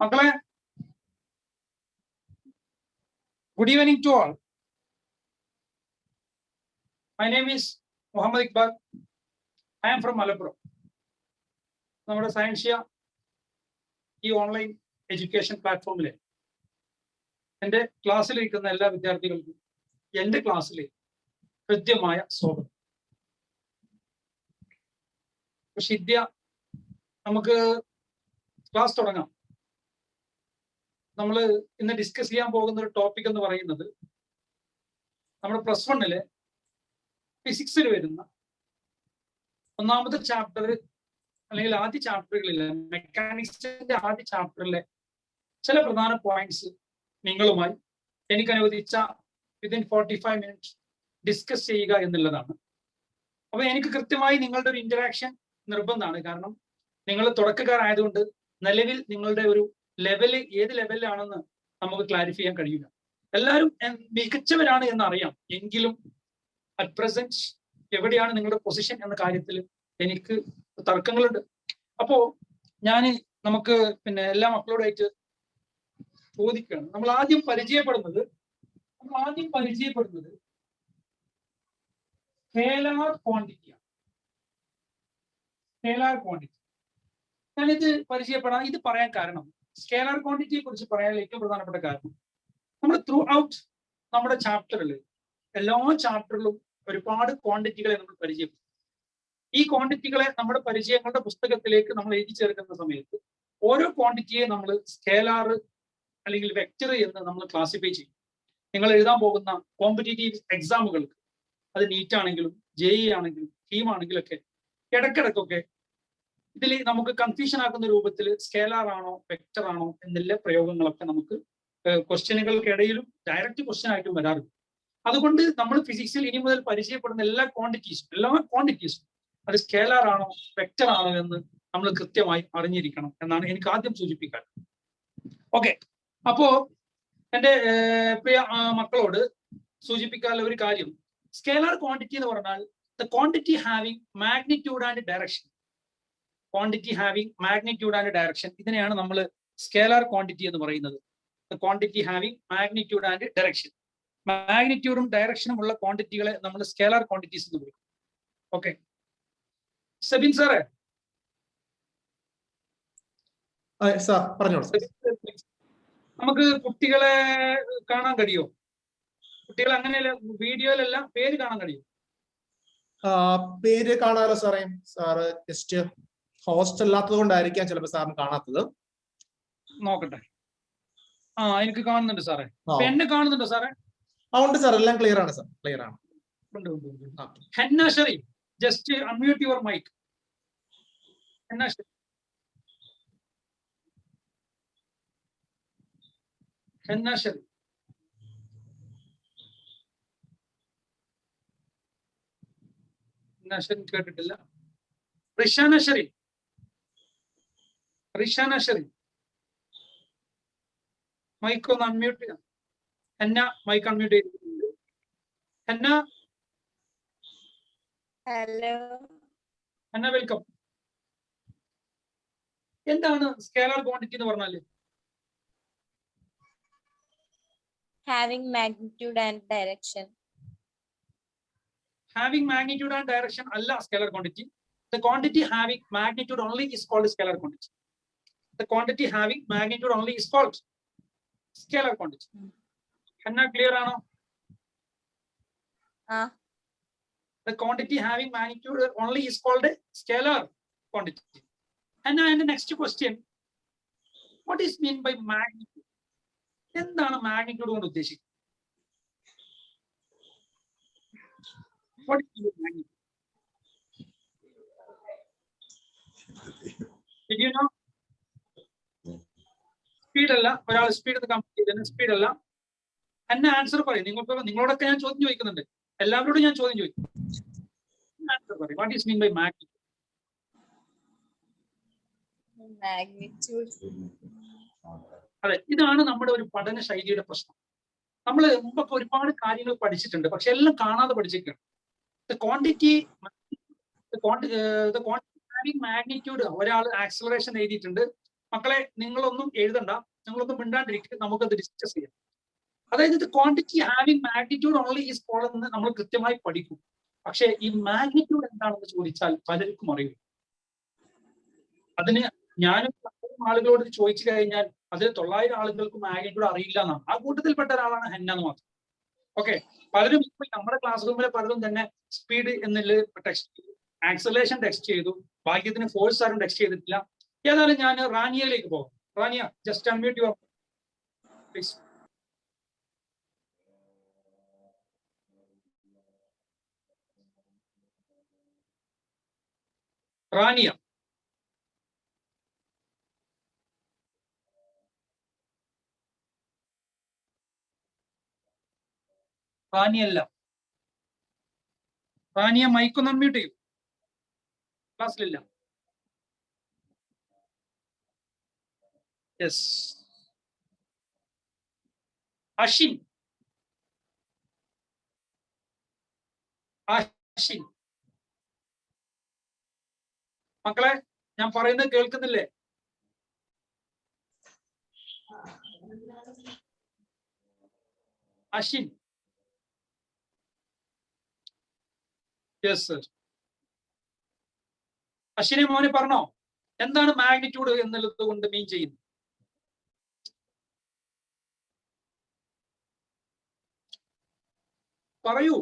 മക്കളെ, good evening to all. My name is Muhammad Iqbal. I am from Malappuram. നമ്മുടെ Scientia ഈ online education പ്ലാറ്റ്ഫോമിലെ എൻ്റെ ക്ലാസ്സിലിരിക്കുന്ന എല്ലാ വിദ്യാർത്ഥികൾക്കും എൻ്റെ ക്ലാസ്സിലെ ഹൃദ്യമായ സ്വാഗതം. ഷിദ്യ, നമുക്ക് ക്ലാസ് തുടങ്ങാം. നമ്മൾ ഇന്ന് ഡിസ്കസ് ചെയ്യാൻ പോകുന്ന ഒരു ടോപ്പിക് എന്ന് പറയുന്നത് നമ്മുടെ പ്ലസ് വണ്ണിലെ ഫിസിക്സിൽ വരുന്ന ഒന്നാമത്തെ ചാപ്റ്റർ അല്ലെങ്കിൽ ആദ്യ ചാപ്റ്ററുകളിലെ മെക്കാനിക്സിന്റെ ആദ്യ ചാപ്റ്ററിലെ ചില പ്രധാന പോയിന്റ്സ് നിങ്ങളുമായി എനിക്ക് അനുവദിച്ച വിതിൻ 45 മിനിറ്റ്സ് ഡിസ്കസ് ചെയ്യുക എന്നുള്ളതാണ്. അപ്പൊ എനിക്ക് കൃത്യമായി നിങ്ങളുടെ ഒരു ഇന്ററാക്ഷൻ നിർബന്ധമാണ്. കാരണം നിങ്ങൾ തുടക്കക്കാരായതുകൊണ്ട് നിലവിൽ നിങ്ങളുടെ ഒരു ലെവല് ഏത് ലെവലിലാണെന്ന് നമുക്ക് ക്ലാരിഫൈ ചെയ്യാൻ കഴിയില്ല. എല്ലാവരും മികച്ചവരാണ് എന്ന് അറിയാം, എങ്കിലും അറ്റ് പ്രസന്റ് എവിടെയാണ് നിങ്ങളുടെ പൊസിഷൻ എന്ന കാര്യത്തിൽ എനിക്ക് തർക്കങ്ങളുണ്ട്. അപ്പോ നമുക്ക് എല്ലാ മക്കളോടായിട്ട് ചോദിക്കുകയാണ്. നമ്മൾ ആദ്യം പരിചയപ്പെടുന്നത് സ്കേലാർ ക്വാണ്ടിറ്റിയാണ്. സ്കേലാർ ക്വാണ്ടിറ്റി ഞാനിത് ഇത് പറയാൻ കാരണം, സ്കേലാർ ക്വാണ്ടിറ്റിയെ കുറിച്ച് പറയാൻ ഏറ്റവും പ്രധാനപ്പെട്ട കാരണം, നമ്മൾ ത്രൂ ഔട്ട് നമ്മുടെ ചാപ്റ്ററിൽ എല്ലാ ചാപ്റ്ററിലും ഒരുപാട് ക്വാണ്ടിറ്റികളെ നമ്മൾ പരിചയപ്പെടും. ഈ ക്വാണ്ടിറ്റികളെ നമ്മുടെ പരിചയങ്ങളുടെ പുസ്തകത്തിലേക്ക് നമ്മൾ എഴുതി ചേർക്കുന്ന സമയത്ത് ഓരോ ക്വാണ്ടിറ്റിയെ നമ്മൾ സ്കേലാർ അല്ലെങ്കിൽ വെക്ടർ എന്ന് നമ്മൾ ക്ലാസിഫൈ ചെയ്യും. നിങ്ങൾ എഴുതാൻ പോകുന്ന കോമ്പറ്റേറ്റീവ് എക്സാമുകൾക്ക്, അത് നീറ്റ് ആണെങ്കിലും JEE ആണെങ്കിലും കീം ആണെങ്കിലും ഒക്കെ ഇടയ്ക്കിടയ്ക്കൊക്കെ ഇതിൽ നമുക്ക് കൺഫ്യൂഷൻ ആക്കുന്ന രൂപത്തിൽ സ്കേലാർ ആണോ വെക്ടർ ആണോ എന്നുള്ള പ്രയോഗങ്ങളൊക്കെ നമുക്ക് ക്വസ്റ്റ്യനുകൾക്കിടയിലും ഡയറക്റ്റ് ക്വസ്റ്റ്യൻ ആയിട്ടും വരാറുണ്ട്. അതുകൊണ്ട് നമ്മൾ ഫിസിക്സിൽ ഇനി മുതൽ പരിചയപ്പെടുന്ന എല്ലാ ക്വാണ്ടിറ്റീസും അത് സ്കേലാർ ആണോ വെക്ടർ ആണോ എന്ന് നമ്മൾ കൃത്യമായി അറിഞ്ഞിരിക്കണം എന്നാണ് എനിക്ക് ആദ്യം സൂചിപ്പിക്കാൻ. ഓക്കെ, അപ്പോ എൻ്റെ പ്രിയ മക്കളോട് സൂചിപ്പിക്കാനുള്ള ഒരു കാര്യം, സ്കേലാർ ക്വാണ്ടിറ്റി എന്ന് പറഞ്ഞാൽ the quantity having magnitude and direction. ഇതിനെയാണ് നമ്മൾ സ്കേലാർ ക്വാണ്ടിറ്റി എന്ന് പറയുന്നത്. The quantity having magnitude and direction. മാഗ്നിറ്റ്യൂഡും ഡയറക്ഷനും ഉള്ള ക്വാണ്ടിറ്റികളെ നമ്മൾ സ്കേലാർ ക്വാണ്ടിറ്റീസ് എന്ന് വിളിക്കും. ഓക്കെ, സബിൻ സാറേ, നമുക്ക് കുട്ടികളെ കാണാൻ കഴിയോ? കുട്ടികളെ അങ്ങനെയല്ല, വീഡിയോയിലല്ല, പേര് കാണാൻ കഴിയും? പേര് കാണാലോ സാറേ. സാറ് ജസ്റ്റ് ഹോസ്റ്റ് അല്ലാത്തത് കൊണ്ടായിരിക്കാം ചിലപ്പോൾ സാറിന് കാണാത്തത്. നോക്കട്ടെ. എനിക്ക് കാണുന്നുണ്ട് സാറേ. എന്നെ കാണുന്നുണ്ടോ സാറേ? ഉണ്ട് സാർ, എല്ലാം ക്ലിയർ ആണ് സാർ, ക്ലിയർ ആണ്. Hanna Sherry, just unmute your mic. Hanna Sherry, കേട്ടിട്ടില്ല. റിഷാന ഷെറി, മൈക്ക് ഒന്ന് അൺമ്യൂട്ട് ചെയ്യാം. ഹന്ന, മൈക്ക് അൺമ്യൂട്ട് ചെയ്തിട്ടുണ്ട്. ഹന്ന, ഹലോ. ഹന്ന, വെൽക്കം. എന്താണ് സ്കേലാർ ക്വാണ്ടിറ്റി എന്ന് പറഞ്ഞാല്? Having magnitude and direction. Having magnitude and direction അല്ല scalar quantity. The quantity having magnitude only is called scalar quantity. The quantity having magnitude only is called scalar quantity. Hanna, clear ആണോ? The quantity having magnitude only is called a scalar quantity. Hanna, and the next question, what is mean by magnitude? എന്താണ് magnitude കൊണ്ട് ഉദ്ദേശിക്കുന്നത്? What is magnitude? Did you know? Speed അല്ല, ഒരാൾ speed complete ചെയ്തതിന് speed അല്ല. എന്നെ answer പറയും. നിങ്ങളോടൊക്കെ ഞാൻ ചോദ്യം ചോദിക്കുന്നുണ്ട്, എല്ലാവരോടും ഞാൻ ചോദ്യം ചോദിക്കും. ആൻസർ പറയും. What is mean by magnitude? അതെ, ഇതാണ് നമ്മുടെ ഒരു പഠന ശൈലിയുടെ പ്രശ്നം. നമ്മൾ മുമ്പൊക്കെ ഒരുപാട് കാര്യങ്ങൾ പഠിച്ചിട്ടുണ്ട്, പക്ഷെ എല്ലാം കാണാതെ പഠിച്ചിരിക്കണം. ക്വാണ്ടിറ്റി ഹാവിങ് മാഗ്നിറ്റ്യൂഡ്, ഒരാൾ ആക്സലറേഷൻ എഴുതിയിട്ടുണ്ട്, മക്കളെ നിങ്ങളൊന്നും എഴുതണ്ട, നിങ്ങളൊന്നും മിണ്ടാണ്ടിരിക്കുക, നമുക്കത് ഡിസ്കസ് ചെയ്യാം. അതായത് ഇത് quantity having magnitude only is called എന്ന് നമ്മൾ കൃത്യമായി പഠിക്കും. പക്ഷെ ഈ മാഗ്നിറ്റ്യൂഡ് എന്താണെന്ന് ചോദിച്ചാൽ പലർക്കും അറിയും. അതിന് ഞാനും ആളുകളോട് ചോദിച്ചു കഴിഞ്ഞാൽ അതിൽ 900 ആളുകൾക്ക് മാഗ്നിറ്റ്യൂഡ് അറിയില്ല എന്നാണ്. ആ കൂട്ടത്തിൽപ്പെട്ട ഒരാളാണ് ഹെന്ന എന്ന് മാത്രം. ഓക്കെ, പലരും ഇപ്പൊ നമ്മുടെ ക്ലാസ് റൂമിലെ പലരും തന്നെ സ്പീഡ് എന്നുള്ള ടെക്സ്റ്റ് ചെയ്തു, ആക്സലേഷൻ ടെക്സ്റ്റ് ചെയ്തു, ഭാഗ്യത്തിന് ഫോഴ്സ് ആരും ടെക്സ്റ്റ് ചെയ്തിട്ടില്ല. ഏതായാലും ഞാൻ റാനിയയിലേക്ക് പോകാം. Rania, just unmute your please. Rania, റാനിയല്ല, റാനിയ മൈക്കൊന്ന് അൺമ്യൂട്ട് ചെയ്യും. ക്ലാസ്സിലില്ല. യെസ്, അഷിൻ, അഷിൻ. മക്കളെ ഞാൻ പറയുന്നത് കേൾക്കുന്നില്ലേ? അഷിൻ. Yes sir. അശ്വിനെ മോനെ പറഞ്ഞോ, എന്താണ് മാഗ്നിറ്റ്യൂഡ് എന്നുള്ളത് കൊണ്ട് മീൻ ചെയ്യുന്നത്? പറയൂ.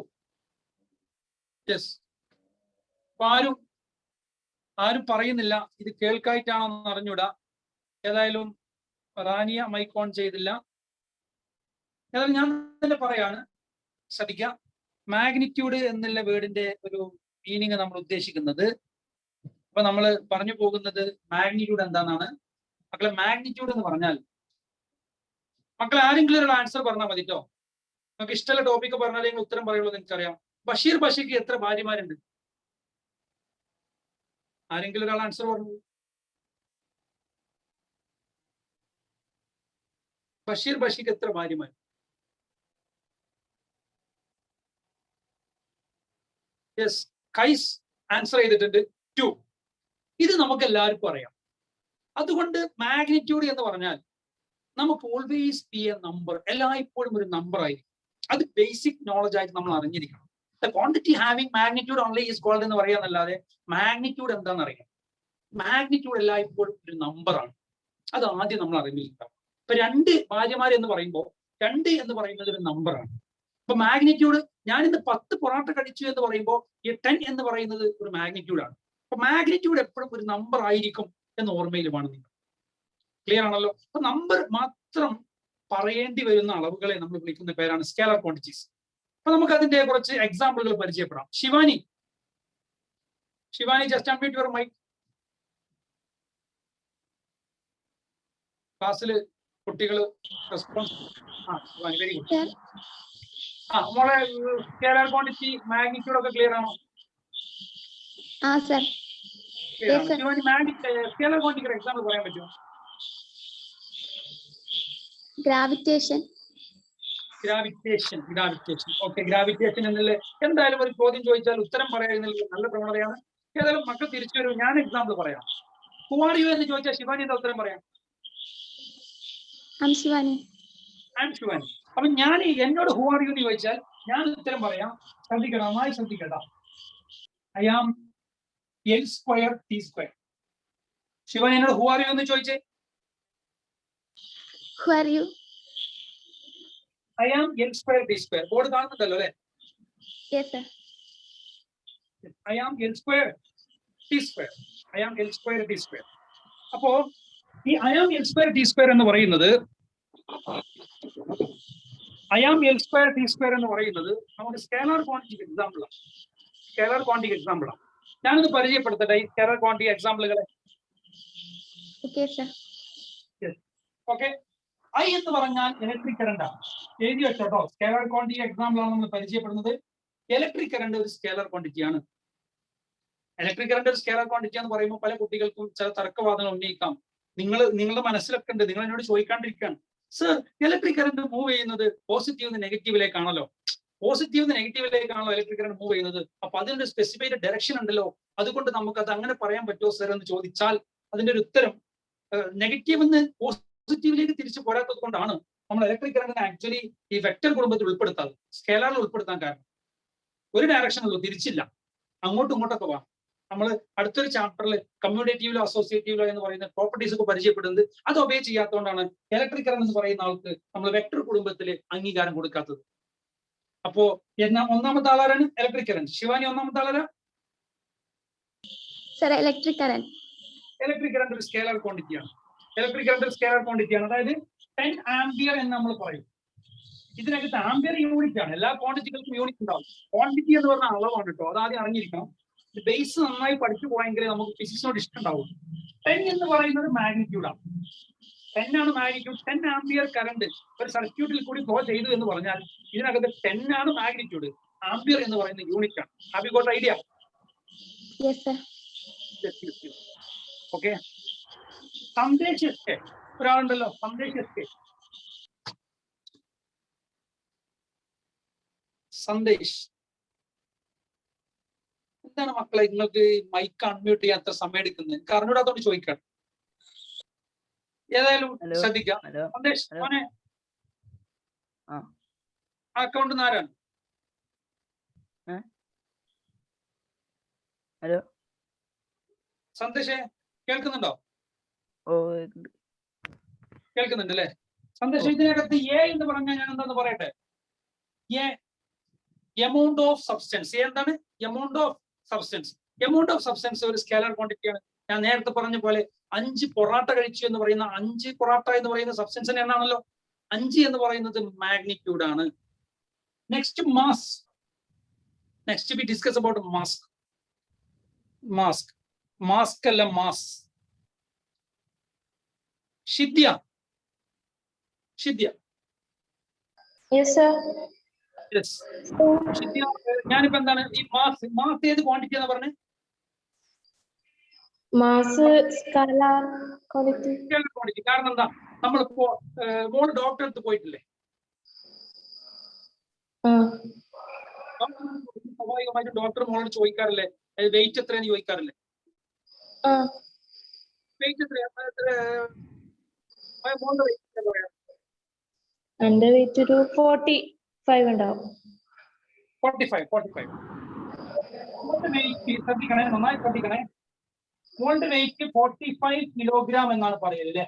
യെസ്. ആരും പറയുന്നില്ല. ഇത് കേൾക്കായിട്ടാണോ എന്ന് അറിഞ്ഞൂടാ. ഏതായാലും റാനിയ മൈക്ക് ഓൺ ചെയ്തില്ല. ഏതായാലും ഞാൻ തന്നെ പറയാണ്, ശ്രദ്ധിക്കുക. മാഗ്നിറ്റ്യൂഡ് എന്നുള്ള വേർഡിന്റെ ഒരു മീനിങ് നമ്മൾ ഉദ്ദേശിക്കുന്നത്, അപ്പൊ നമ്മൾ പറഞ്ഞു പോകുന്നത് മാഗ്നിറ്റ്യൂഡ് എന്താണെന്നാണ്. മക്കളെ മാഗ്നിറ്റ്യൂഡ് എന്ന് പറഞ്ഞാൽ, മക്കളെ ആരെങ്കിലും ഒരു ആൻസർ പറഞ്ഞാൽ മതി കേട്ടോ. നമുക്ക് ഇഷ്ടമുള്ള ടോപ്പിക്ക് പറഞ്ഞാലേ നിങ്ങൾ ഉത്തരം പറയുള്ളൂ എന്ന് എനിക്കറിയാം. ബഷീർ ബഷിക്ക് എത്ര ഭാര്യമാരുണ്ട്? ആരെങ്കിലും ഒരാൾ ആൻസർ പറഞ്ഞു. ബഷീർ ബഷിക്ക് എത്ര ഭാര്യമാർ? യെസ്, കൈസ് ആൻസർ ചെയ്തിട്ടുണ്ട് 2. ഇത് നമുക്ക് എല്ലാവർക്കും അറിയാം. അതുകൊണ്ട് മാഗ്നിറ്റ്യൂഡ് എന്ന് പറഞ്ഞാൽ നമുക്ക് ഓൾവേസ് ബി എ നമ്പർ, എല്ലായ്പ്പോഴും ഒരു നമ്പർ ആയിരിക്കും. അത് ബേസിക് നോളജ് ആയിട്ട് നമ്മൾ അറിഞ്ഞിരിക്കണം. The quantity having magnitude only is called എന്ന് പറയാന്നല്ലാതെ മാഗ്നിറ്റ്യൂഡ് എന്താണെന്ന് അറിയാം. മാഗ്നിറ്റ്യൂഡ് എല്ലായ്പ്പോഴും ഒരു നമ്പറാണ്. അത് ആദ്യം നമ്മൾ അറിഞ്ഞിരിക്കണം. ഇപ്പൊ 2 ഭാര്യമാർ എന്ന് പറയുമ്പോൾ 2 എന്ന് പറയുന്നത് ഒരു നമ്പറാണ്. ഇപ്പൊ മാഗ്നിറ്റ്യൂഡ്, ഞാനിന്ന് 10 പൊറോട്ട കഴിച്ചു എന്ന് പറയുമ്പോൾ ഈ 10 എന്ന് പറയുന്നത് ഒരു മാഗ്നിറ്റ്യൂഡാണ്. അപ്പൊ മാഗ്നിറ്റ്യൂഡ് എപ്പോഴും ഒരു നമ്പർ ആയിരിക്കും എന്ന് ഓർമ്മയിൽ വേണം നിങ്ങൾ. ക്ലിയർ ആണല്ലോ? അപ്പൊ നമ്പർ മാത്രം പറയേണ്ടി വരുന്ന അളവുകളെ നമ്മൾ വിളിക്കുന്ന പേരാണ് സ്കേലർ ക്വാണ്ടിറ്റീസ്. അപ്പൊ നമുക്ക് അതിന്റെ കുറച്ച് എക്സാമ്പിളുകൾ പരിചയപ്പെടാം. Shivani, just unmute your mic. ക്ലാസ്സിൽ കുട്ടികൾ റെസ്പോൺസ്. Shivani, very good. മോളെ സ്കേലർ ക്വാണ്ടിറ്റി മാഗ്നിറ്റ്യൂഡ് ഒക്കെ ക്ലിയർ ആണോ? ശിവാനി, സ്കേലർ ക്വാണ്ടിറ്റിയുടെ എക്സാമ്പിൾ പറയാൻ പറ്റുമോ? ഗ്രാവിറ്റേഷൻ. ഓക്കെ, ഗ്രാവിറ്റേഷൻ എന്നുള്ള എന്തായാലും ഒരു ചോദ്യം ചോദിച്ചാൽ ഉത്തരം പറയുന്നത് നല്ല പ്രവണതയാണ്. ഏതായാലും മക്കൾ തിരിച്ചു വരും. ഞാൻ എക്സാമ്പിൾ പറയാം. ഹു ആർ യു എന്ന് ചോദിച്ചാൽ ശിവാനി എന്താ ഉത്തരം പറയാം? I'm Shivani. അപ്പൊ ഞാൻ എന്നോട് ഹു ആർ യു എന്ന് ചോദിച്ചാൽ ഞാൻ ഉത്തരം പറയാം. ശ്രദ്ധിക്കണം, നന്നായി ശ്രദ്ധിക്കണ്ട. I am L² T². Shivani എന്നോട് ഹു ആർ യു എന്ന് ചോദിച്ചേ. Who are you? I am L² T². Board കാണുന്നുണ്ടല്ലോ അല്ലെ? Yes, sir. I am L² T². അപ്പോ ഈ ഐ ആം L² T² എന്ന് പറയുന്നത് നമുക്ക് സ്കേലർ ക്വാണ്ടിറ്റിക്ക് എക്സാമ്പിളാണ്. ഞാനത് പരിചയപ്പെടുത്തട്ടെ ഈ സ്കേലർ ക്വാണ്ടിറ്റി എക്സാമ്പിളുകളെ. Okay, sir. ഓക്കെ, ഐ എന്ന് പറഞ്ഞാൽ ഇലക്ട്രിക് കറണ്ട് ആണ്. എഴുതി വെച്ചോട്ടോ. സ്കേലർ ക്വാണ്ടിറ്റി എക്സാമ്പിളാണ് നമ്മൾ പരിചയപ്പെടുന്നത്. ഇലക്ട്രിക് കറണ്ട് ഒരു സ്കേലർ ക്വാണ്ടിറ്റിയാണ്. ഇലക്ട്രിക് കറണ്ട് ഒരു സ്കേലർ ക്വാണ്ടിറ്റി എന്ന് പറയുമ്പോൾ പല കുട്ടികൾക്കും ചില തർക്കവാദങ്ങൾ ഉന്നയിക്കാം. നിങ്ങളുടെ മനസ്സിലൊക്കെ ഉണ്ട്. നിങ്ങൾ എന്നോട് ചോദിക്കാണ്ടിരിക്കുകയാണ്, സർ ഇലക്ട്രിക് കറണ്ട് മൂവ് ചെയ്യുന്നത് പോസിറ്റീവ് നിന്ന് നെഗറ്റീവിലേക്കാണല്ലോ ഇലക്ട്രിക് കറണ്ട് മൂവ് ചെയ്യുന്നത്. അപ്പൊ അതിന്റെ സ്പെസിഫൈഡ് ഡയറക്ഷൻ ഉണ്ടല്ലോ, അതുകൊണ്ട് നമുക്ക് അത് അങ്ങനെ പറയാൻ പറ്റുമോ സർ എന്ന് ചോദിച്ചാൽ അതിന്റെ ഒരു ഉത്തരം നെഗറ്റീവ് എന്ന് പോസിറ്റീവിലേക്ക് തിരിച്ചു പോരാത്തത് കൊണ്ടാണ് നമ്മൾ ഇലക്ട്രിക് കറണ്ടിനെ ആക്ച്വലി ഈ വെക്ടർ കുടുംബത്തിൽ ഉൾപ്പെടുത്താതെ സ്കേലാറിൽ ഉൾപ്പെടുത്താൻ കാരണം. ഒരു ഡയറക്ഷനുള്ളൂ, തിരിച്ചില്ല, അങ്ങോട്ടും ഇങ്ങോട്ടൊക്കെ പോവാം. നമ്മൾ അടുത്തൊരു ചാപ്റ്ററിൽ കമ്മ്യൂട്ടേറ്റീവിലോ അസോസിയേറ്റീവിലോ എന്ന് പറയുന്ന പ്രോപ്പർട്ടീസ് ഒക്കെ പരിചയപ്പെടുന്നത് അത് ഒബേ ചെയ്യാത്തതുകൊണ്ടാണ് ഇലക്ട്രിക് കറന്റ് എന്ന് പറയുന്ന ആൾക്ക് നമ്മൾ വെക്ടർ കുടുംബത്തിൽ അംഗീകാരം കൊടുക്കാത്തത്. അപ്പോ ഒന്നാമത്തെ ആളാരാണ്? Electric current. ശിവാനി ഒന്നാമത്തെ ആളാരാ? Sir electric current. Electric current ഒരു സ്കേലർ ക്വാണ്ടിറ്റിയാണ്. ഇലക്ട്രിക് കറന്റ് ഒരു സ്കേലർ ക്വാണ്ടിറ്റിയാണ്. അതായത് 10 ആംപിയർ എന്ന് നമ്മൾ പറയും. ഇതിനകത്ത് ആംപിയർ യൂണിറ്റ് ആണ്. എല്ലാ ക്വാണ്ടിറ്റികൾക്കും യൂണിറ്റ് ഉണ്ടാവും. ക്വാണ്ടിറ്റി എന്ന് പറഞ്ഞ അളവാണ് കേട്ടോ, അത് ആദ്യം അറിഞ്ഞിരിക്കണം. ബേസ് നന്നായി പഠിച്ചു പോയെങ്കിലേ നമുക്ക് ഫിസിക്സിനോട് ഇഷ്ടം ഉണ്ടാവും. 10 എന്ന് പറയുന്നത് മാഗ്നിറ്റ്യൂഡാണ്. 10 ആണ് മാഗ്നിറ്റ്യൂഡ്. 10 ആംപിയർ കറണ്ട് ഒരു സർക്യൂട്ടിൽ കൂടി ഫ്ലോ ചെയ്തു എന്ന് പറഞ്ഞാൽ ഇതിനകത്ത് 10 ആണ് മാഗ്നിറ്റ്യൂഡ്. ആംപിയർ എന്ന് പറയുന്ന യൂണിറ്റ് ആണ്. Have you got idea? Yes sir. Okay. Sandesh SK ഒരാളുണ്ടല്ലോ, സന്ദേശ് എസ്കെ. സന്ദേശ്, എന്താണ് മക്കളെ നിങ്ങൾക്ക് മൈക്ക് അൺമ്യൂട്ട് ചെയ്യാൻ അത്ര സമയം എടുക്കുന്നത്? എനിക്ക് അറിഞ്ഞൂടാത്തോണ്ട് ചോദിക്കാം. ഏതായാലും ശ്രദ്ധിക്കാം. സന്ദേശ് മോനെ, അക്കൗണ്ട് ആരാണ്? ഹലോ സന്ദേശേ, കേൾക്കുന്നുണ്ടോ? ഓ കേൾക്കുന്നുണ്ട് അല്ലേ? സന്ദേശം, ഇതിനകത്ത് എ എന്ന് പറഞ്ഞാൽ ഞാൻ എന്താന്ന് പറയട്ടെ? Amount of substance. എന്താണ് amount of substance? Amount of substance ഒരു സ്കേലർ ക്വാണ്ടിറ്റിയാണ്. ഞാൻ നേരത്തെ പറഞ്ഞ പോലെ 5 പൊറാട്ട കഴിച്ചു എന്ന് പറയുന്ന 5 പൊറാട്ട എന്ന് പറയുന്ന സബ്സ്റ്റൻസിന് എന്നാണല്ലോ 5 എന്ന് പറയുന്നത് മാഗ്നിറ്റ്യൂഡ് ആണ്. Next mass. Next we discuss about mask. Mask അല്ല, mass. Shidya. Yes sir. Yes. ഞാനിപ്പോ എന്താണ് ഈ മാസ് ഏത് ക്വാണ്ടിറ്റി എന്ന് പറഞ്ഞത്? Mass scalar quantity. കാരണം എന്താ, നമ്മളിപ്പോ മോള് ഡോക്ടറെ അടുത്ത് പോയിട്ടില്ലേ? സ്വാഭാവികമായിട്ടും ഡോക്ടർ മോളോട് ചോദിക്കാറില്ലേ വെയിറ്റ് എത്രയെന്ന് ചോദിക്കാറില്ലേ? വെയിറ്റ് മോളുടെ വെയിറ്റ് എന്താ പറയാ? എന്റെ വെയിറ്റ് ഒരു 45 ഉണ്ടാവും. 45. മോളുടെ വെയിറ്റ് ശ്രദ്ധിക്കണേ, നന്നായി ശ്രദ്ധിക്കണേ. മോളുടെ വെയിറ്റ് 45 കിലോഗ്രാം എന്നാണ് പറയല്ലേ?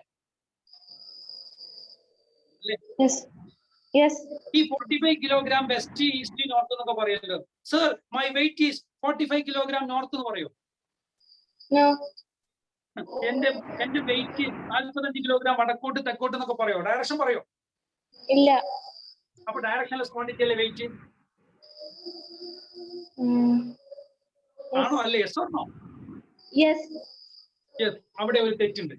ഈ 45 കിലോഗ്രാം വെസ്റ്റ് ഈസ്റ്റ് നോർത്ത് എന്നൊക്കെ പറയല്ലോ. Sir my wait is 45 kilogram north എന്ന് പറയോ? എന്റെ വെയിറ്റ് 45 കിലോഗ്രാം വടക്കോട്ട് തെക്കോട്ട് എന്നൊക്കെ പറയോ? ഡയറക്ഷൻ പറയോ? ഇല്ല. അപ്പൊ ഡയറക്ഷൻലെസ് ക്വാണ്ടിറ്റി അല്ലേ വെയിറ്റ്? ആണോ അല്ലേ? Yes or no? യെസ്. അവിടെ ഒരു തെറ്റുണ്ട്.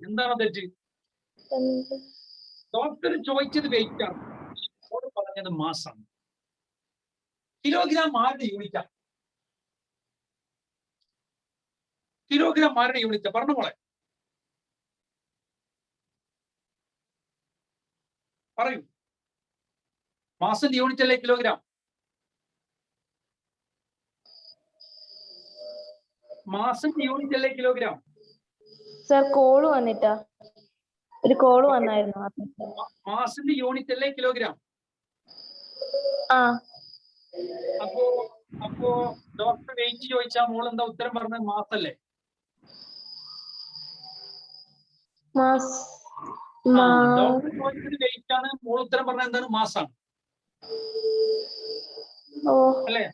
എന്താണ് തെറ്റ്? ഡോക്ടർ ചോദിച്ചത് വെയിറ്റ് ആണ്, പറഞ്ഞത് മാസാണ്. കിലോഗ്രാം ആരുടെ യൂണിറ്റാ? പറഞ്ഞു മോളെ, പറയൂ. മാസിന്റെ യൂണിറ്റ് അല്ലേ കിലോഗ്രാം? മാസിന്റെ യൂണിറ്റ് അല്ലേ കിലോഗ്രാം? സർ കോള് വന്നിട്ടാ, ഒരു കോള് വന്നായിരുന്നു. മാസിന്റെ യൂണിറ്റ് അല്ലേ കിലോഗ്രാം? അപ്പോ ഡോക്ടർ വെയിറ്റ് ചോദിച്ചാൽ മോൾ എന്താ ഉത്തരം പറഞ്ഞത്? മാസല്ലേ? ഡോക്ടർ ചോദിച്ചത് വെയിറ്റ് ആണ്, മോൾ ഉത്തരം പറഞ്ഞത് എന്താണ്? മാസാണ് അല്ലേ?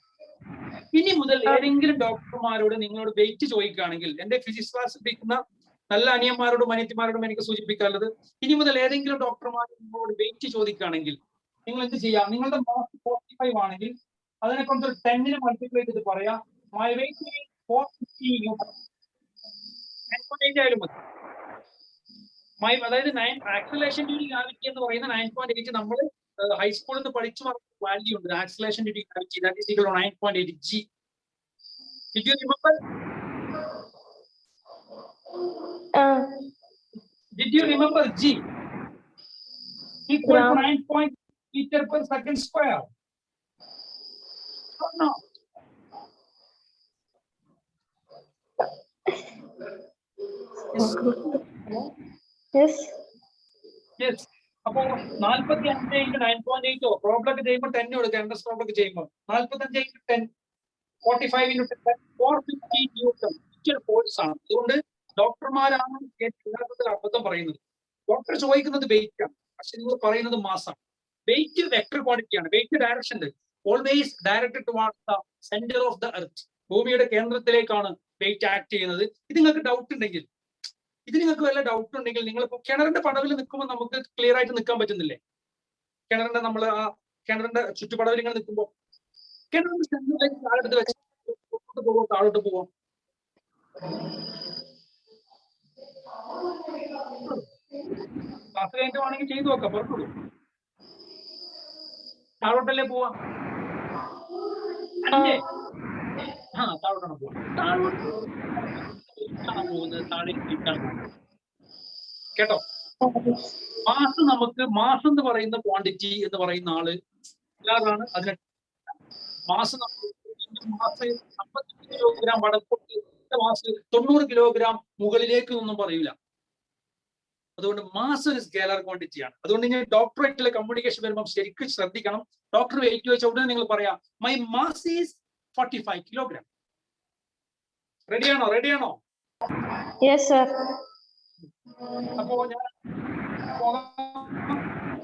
ഇനി മുതൽ ഏതെങ്കിലും ഡോക്ടർമാരോട് നിങ്ങളോട് വെയിറ്റ് ചോദിക്കുകയാണെങ്കിൽ, എന്റെ ഫിസിക്സ് ക്ലാസ് പഠിക്കുന്ന നല്ല അനിയന്മാരോടും അനിയത്തിമാരോടും എനിക്ക് സൂചിപ്പിക്കാനുള്ളത്, ഇനി മുതൽ ഏതെങ്കിലും ഡോക്ടർമാർ നിങ്ങളോട് വെയിറ്റ് ചോദിക്കുകയാണെങ്കിൽ നിങ്ങൾ എന്ത് ചെയ്യാം? നിങ്ങളുടെ മാസ് 45 ആണെങ്കിൽ അതിനെ കൊണ്ട് 10 മൾട്ടിപ്ലൈ ചെയ്ത് പറയാം, മൈ വെയിറ്റ് 450 ന്യൂട്ടൺ. 9.8 ആയാലും മതി. അതായത് ആക്സലേഷൻ ഡ്യൂറിങ് ഗ്രാവിറ്റി എന്ന് പറയുന്ന 9.8 നമ്മൾ ഹൈസ്കൂളിൽ നിന്ന് പഠിച്ചു പറഞ്ഞ വാല്യൂ ഉണ്ട്. Acceleration during gravity that is equal to 9.8 G. Did you remember? Did you remember G? Equal to 9.8 meter per second square. No. Yes. Yes. അപ്പോ 45 ഇൻറ്റു 9.8 പ്രോബ്ലം ഒക്കെ ചെയ്യുമ്പോൾ 10 കൊടുക്കുക. എൻട്രൻസ് പ്രോബ്ലം ഒക്കെ ചെയ്യുമ്പോൾ 45 ഇൻറ്റു 10 45 ഇൻറ്റു 10 450 ന്യൂട്ടൺ ഫോഴ്സ് ആണ്. അതുകൊണ്ട് ഡോക്ടർമാരാണ് യഥാർത്ഥത്തിൽ അബദ്ധം പറയുന്നത്. ഡോക്ടർ ചോദിക്കുന്നത് വെയിറ്റ് ആണ്, പക്ഷെ നിങ്ങൾ പറയുന്നത് മാസാണ്. വെയിറ്റ് വെക്ടർ ക്വാണ്ടിറ്റി ആണ്. Weight direction always directed towards the centre of the earth. ഭൂമിയുടെ കേന്ദ്രത്തിലേക്കാണ് വെയിറ്റ് ആക്ട് ചെയ്യുന്നത്. ഇത് നിങ്ങൾക്ക് ഡൗട്ട് ഉണ്ടെങ്കിൽ വല്ല ഡൗട്ട് ഉണ്ടെങ്കിൽ നിങ്ങൾ ഇപ്പോൾ കിണറിന്റെ പടവിൽ നിൽക്കുമ്പോൾ നമുക്ക് ക്ലിയർ ആയിട്ട് നിൽക്കാൻ പറ്റുന്നില്ലേ? കിണറിന്റെ നമ്മൾ ആ കിണറിന്റെ ചുറ്റുപടവിൽ ഇങ്ങനെ നിൽക്കുമ്പോൾ കിണറിന്റെ സെന്ററിലേക്ക് താഴെടുത്ത് വെച്ച് താഴോട്ട് പോവാം. ക്ലാസ് കഴിഞ്ഞിട്ട് വേണമെങ്കിൽ ചെയ്തു നോക്കാം. പുറത്തുള്ളൂ താഴോട്ടല്ലേ പോവാ? അല്ലേ? താഴോട്ടാണ് പോവാ. താഴോട്ട് പോകുന്നത് താഴേക്കാണ്. കേട്ടോ? മാസം എന്ന് പറയുന്ന ക്വാണ്ടിറ്റി എന്ന് പറയുന്ന ആള് എല്ലാതാണ്. അതിന് മാസം 55 കിലോഗ്രാം വടക്കോട്ട്, മാസം 90 കിലോഗ്രാം മുകളിലേക്ക് ഒന്നും പറയൂല. അതുകൊണ്ട് മാസം ഒരു സ്കേലർ ക്വാണ്ടിറ്റി ആണ്. അതുകൊണ്ട് ഞാൻ ഡോക്ടറേറ്റിലെ കമ്മ്യൂണിക്കേഷൻ വരുമ്പോൾ ശരിക്കും ശ്രദ്ധിക്കണം. ഡോക്ടർ വെയിറ്റ് വെച്ച ഉടനെ നിങ്ങൾ പറയാം മൈ മാസ് ഈസ് 45 കിലോഗ്രാം. റെഡിയാണോ? Yes sir. അപ്പോ ഞാൻ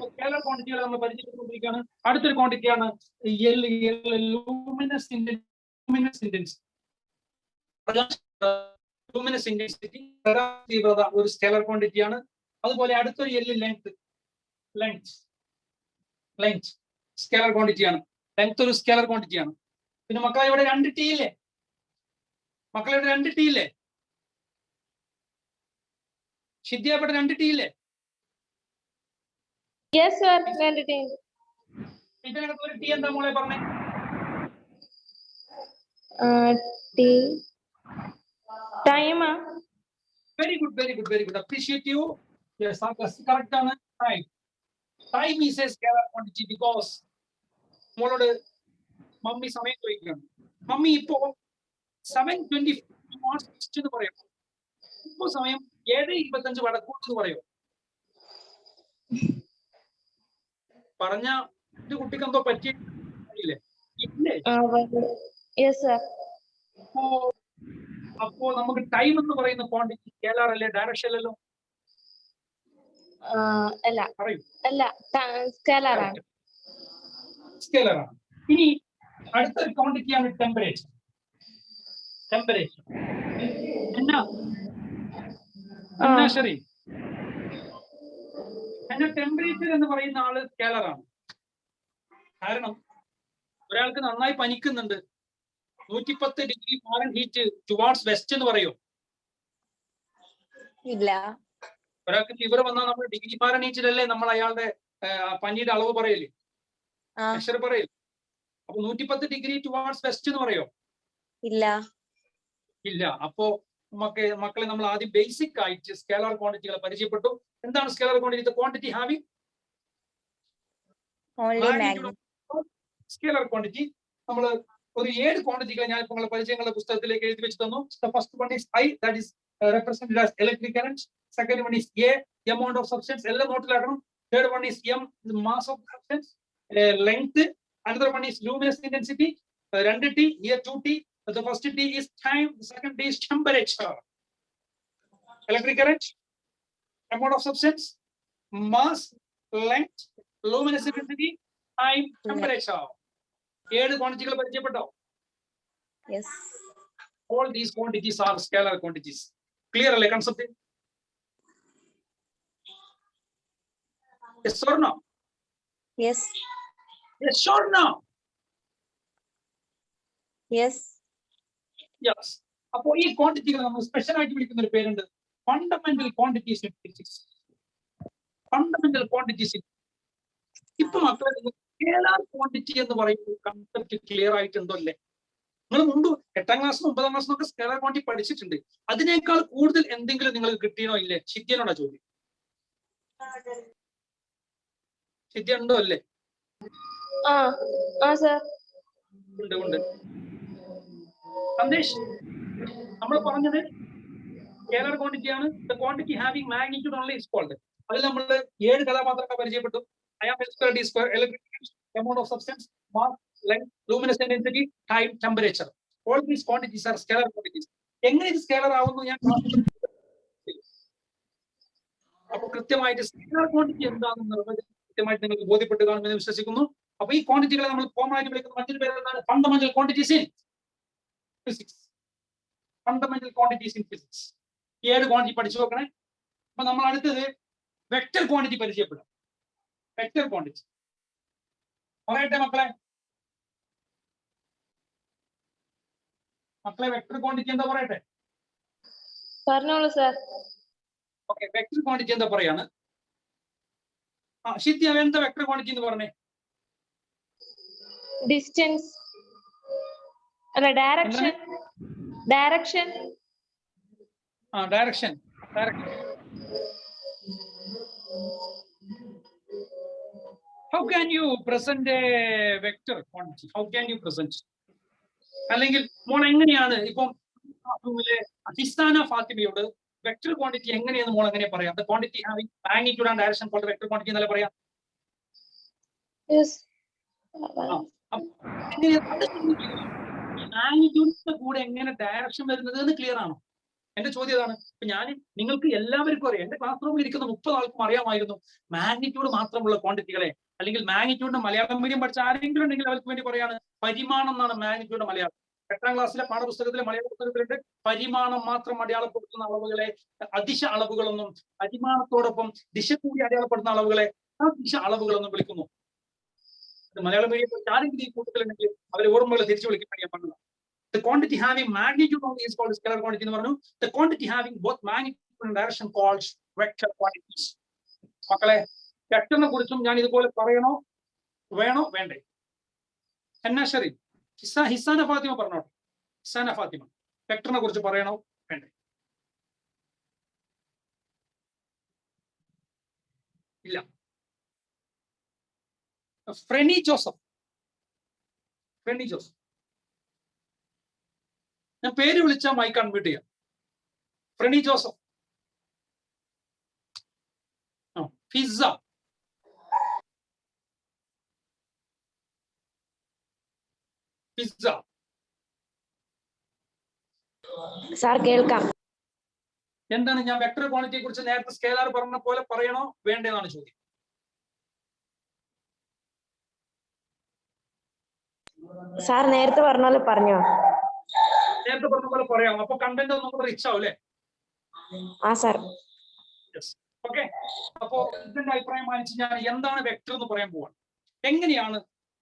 സ്കേലർ ക്വാണ്ടിറ്റികൾ നമ്മൾ പരിചയപ്പെട്ടുകൊണ്ടിരിക്കുകയാണ്. അടുത്തൊരു ക്വാണ്ടിറ്റിയാണ് ലൂമിനസ് ഇന്റൻസിറ്റി. തീവ്രത ഒരു സ്കേലർ ക്വാണ്ടിറ്റിയാണ്. അതുപോലെ അടുത്തൊരു ലെങ്ത് സ്കേലർ ക്വാണ്ടിറ്റിയാണ്. ലെങ്ത് ഒരു സ്കേലർ ക്വാണ്ടിറ്റിയാണ്. പിന്നെ മക്കളെ ഇവിടെ 2 ടി ഇല്ലേ? ഷിദ്യപ്പെട്ട് 2 ടി ഇല്ലേ? Yes sir. 2 ടി. ഇതിനകത്ത് ഒരു ടി എന്താ മോളെ പറഞ്ഞേ? T time. Very good. Appreciate you. Yes, correct ആണ്. Time is a scalar quantity because മോളോട് മമ്മി സമയം ചോദിക്കുകയാണ്. മമ്മി ഇപ്പോ 7:20 എന്ന് പറയും. ഇപ്പോ സമയം 7:25 വടക്കോട്ട് എന്ന് പറയും. പറഞ്ഞ ഇത് കുട്ടിക്ക് എന്തോ പറ്റിയില്ലേ? അപ്പോ നമുക്ക് ടൈം എന്ന് പറയുന്ന ക്വാണ്ടിറ്റി സ്കേലർ അല്ലേ, ഡയറക്ഷൻ അല്ലല്ലോ? സ്കേലർ ആണ്. ഇനി അടുത്തൊരു ക്വാണ്ടിറ്റിയാണ് ടെമ്പറേച്ചർ. ശരി, ടെമ്പറേച്ചർ എന്ന് പറയുന്ന ആള് സ്കേലർ ആണ്. കാരണം ഒരാൾക്ക് നന്നായി പനിക്കുന്നുണ്ട്, 110 ഡിഗ്രി ഫാരൻഹീറ്റ് ടുവാർഡ്സ് വെസ്റ്റ് എന്ന് പറയോ? ഇല്ല. ഒരാൾക്ക് ഫീവർ വന്നാൽ നമ്മൾ ഡിഗ്രി ഫാരൻഹീറ്റിലല്ലേ നമ്മൾ അയാളുടെ പനിയുടെ അളവ് പറയല്ലേ, പ്രഷർ പറയല്ലേ? അപ്പൊ 110 ഡിഗ്രി ടുവാർഡ്സ് വെസ്റ്റ് എന്ന് പറയോ? ഇല്ല. അപ്പോ മക്കളെ നമ്മൾ ആദ്യം ബേസിക് ആയിട്ട് സ്കേലർ ക്വാണ്ടിറ്റികളെ പരിചയപ്പെട്ടു. എന്താണ് scalar quantity? The quantity having scalar quantity. നമ്മൾ ഒരു 7 ക്വാണ്ടിറ്റികളെ ഞാൻ നിങ്ങളുടെ പരിചയങ്ങളുടെ പുസ്തകത്തിലേക്ക് എഴുതി വെച്ച് തന്നു. First one is I, that is represented as electric current. Second one is A, amount of substance, എല്ലാം നോട്ടിലാക്കണം. Third one is M, the mass of substance, length. Another one is luminous intensity. 2 T, here 2 T. The first T is time, the second T is temperature. Electric current, amount of substance, mass, length, luminous intensity, time, temperature. 7 ക്വാണ്ടിറ്റികൾ പരിചയപ്പെട്ടോ? Yes. All these quantities are scalar quantities. Clear അല്ലേ concept? Yes or no? Yes. Yes or no? Yes. Yes. അപ്പോ ഈ ക്വാണ്ടിറ്റികൾ നമ്മൾ special ആയിട്ട് വിളിക്കുന്ന ഒരു പേരുണ്ട്, fundamental quantities in physics. Fundamental quantities. ഇപ്പൊ മക്കളെ സ്കേലാർ ക്വാണ്ടിറ്റി എന്ന് പറയുന്ന കൺസെപ്റ്റ് ക്ലിയർ ആയിട്ടുണ്ടോ അല്ലേ? നിങ്ങൾ മുമ്പ് 8ാം ക്ലാസ്സിലും 9ാം ക്ലാസ്സിലും ഒക്കെ സ്കേലാർ ക്വാണ്ടിറ്റി പഠിച്ചിട്ടുണ്ട്. അതിനേക്കാൾ കൂടുതൽ എന്തെങ്കിലും നിങ്ങൾക്ക് കിട്ടിയണോ ഇല്ലേ? ഷിദ്യനോടാ ചോദ്യം. ഷിദ്യ ഉണ്ടോ അല്ലേ? ഉണ്ട്. സന്ദേശ്, നമ്മൾ പറഞ്ഞത് സ്കേലർ ക്വാണ്ടിറ്റി ആണ്. The quantity having magnitude only is called. അതിൽ നമ്മൾ 7 കഥാപാത്രങ്ങളെ പരിചയപ്പെട്ടു. I/M² electric amount of substance, mass, length, luminous intensity, time, temperature. All these quantities are scalar quantities. എങ്ങനെ ഇത് സ്കേലർ ആവുന്നു ഞാൻ അപ്പൊ കൃത്യമായിട്ട് സ്കേലർ ക്വാണ്ടിറ്റി എന്താണെന്ന് കൃത്യമായിട്ട് നിങ്ങൾക്ക് ബോധ്യപ്പെട്ട് കാണുമെന്ന് വിശ്വസിക്കുന്നു. അപ്പൊ ഈ ക്വാണ്ടിറ്റികളെ നമ്മൾ കോമൺ ആയിട്ട് വിളിക്കുന്ന മറ്റൊരു പേര് എന്താണ്? Fundamental quantities in physics. Fundamental quantities in physics. 7 quantity പഠിച്ചു നോക്കണേ. അപ്പൊ നമ്മൾ അടുത്തത് വെക്ടർ ക്വാണ്ടിറ്റി പരിചയപ്പെടാം. വെക്ടർ ക്വാണ്ടിറ്റി പറയട്ടെ മക്കളെ. വെക്ടർ ക്വാണ്ടിറ്റി എന്താ പറയട്ടെ? പറഞ്ഞോളൂ സർ. ഓക്കെ, വെക്ടർ ക്വാണ്ടിറ്റി എന്താ പറയാണ്? ഷിത്തി എന്താ വെക്ടർ ക്വാണ്ടിറ്റി എന്ന് പറഞ്ഞേ? ഡിസ്റ്റൻസ് അല്ല direction. Direction. Direction. How can you present a vector quantity? How can you present? അല്ലെങ്കിൽ മോൾ എങ്ങനെയാണ് ഇപ്പം ഹിസാന ഫാത്തിമയോട് വെക്ടർ ക്വാണ്ടിറ്റി എങ്ങനെയെന്ന് മോൾ എങ്ങനെ പറയാം? The quantity having magnitude and direction called vector quantity എന്നല്ലേ പറയാം? മാഗ്നിറ്റ്യൂഡിന്റെ കൂടെ എങ്ങനെ ഡയറക്ഷൻ വരുന്നത് എന്ന് ക്ലിയർ ആണോ? എന്റെ ചോദ്യം ഇതാണ്. ഇപ്പൊ ഞാൻ നിങ്ങൾക്ക് എല്ലാവർക്കും അറിയാം, എന്റെ ക്ലാസ് റൂമിൽ ഇരിക്കുന്ന 30 ആൾക്കും അറിയാമായിരുന്നു മാഗ്നിറ്റ്യൂഡ് മാത്രമുള്ള ക്വാണ്ടിറ്റികളെ, അല്ലെങ്കിൽ മാഗ്നിറ്റ്യൂഡിന്റെ മലയാളം മീഡിയം പഠിച്ച ആരെങ്കിലും ഉണ്ടെങ്കിൽ അവർക്ക് വേണ്ടി പറയാണ് പരിമാണം എന്നാണ് മാഗ്നിറ്റ്യൂഡ് മലയാളം. 8ാം ക്ലാസ്സിലെ പാഠപുസ്തകത്തിലെ മലയാള പുസ്തകത്തിലുണ്ട് പരിമാണം മാത്രം അടയാളപ്പെടുത്തുന്ന അളവുകളെ അദിശ അളവുകളൊന്നും, പരിമാണത്തോടൊപ്പം ദിശ കൂടി അടയാളപ്പെടുന്ന അളവുകളെ അദിശ അളവുകളൊന്നും വിളിക്കുന്നു. മലയാളം മീഡിയം പഠിച്ച ആരെങ്കിലും ഈ കൂട്ടത്തിലുണ്ടെങ്കിൽ അവരെ ഓർമ്മകളെ തിരിച്ചു വിളിക്കാൻ ഞാൻ പറഞ്ഞത്. The quantity having magnitude only is called scalar quantity എന്ന് പറഞ്ഞു. The quantity having both magnitude and direction called vector quantities. മക്കളെ, വെക്ടറിനെ കുറിച്ചും ഞാൻ ഇതുപോലെ പറയണോ വേണോ വേണ്ടേ? എന്നാ ശരി, ഹിസാന ഫാത്തിമ പറഞ്ഞോട്ടെ. ഹിസാന ഫാത്തിമ വെക്ടറിനെ കുറിച്ച് പറയണോ വേണ്ടേ? ഇല്ല. ഫ്രെനി ജോസഫ്. ഞാൻ പേര് വിളിച്ചാൽ മൈക്ക് അൺമ്യൂട്ട് ചെയ്യാം. ഫ്രെനി ജോസഫ്. പിസ്സ. സാർ കേൾക്കാം. എന്താണ് ഞാൻ വെക്ടർ ക്വാണ്ടിറ്റിയെ കുറിച്ച് നേരത്തെ സ്കേലാർ പറഞ്ഞ പോലെ പറയണോ വേണ്ടെന്നാണ് ചോദ്യം. സാർ നേരത്തെ പറഞ്ഞ പോലെ പറഞ്ഞോ? നേരത്തെ പറഞ്ഞ പോലെ പറയാം. അപ്പൊ കണ്ടന്റ് ഒന്നും കൂടെ റിച്ച് ആവും അല്ലേ? സാർ. ഓക്കെ, അപ്പോ ഇതിന്റെ അഭിപ്രായം മാനിച്ച് ഞാൻ എന്താണ് വെക്ടർ എന്ന് പറയാൻ പോവാണ്. എങ്ങനെയാണ്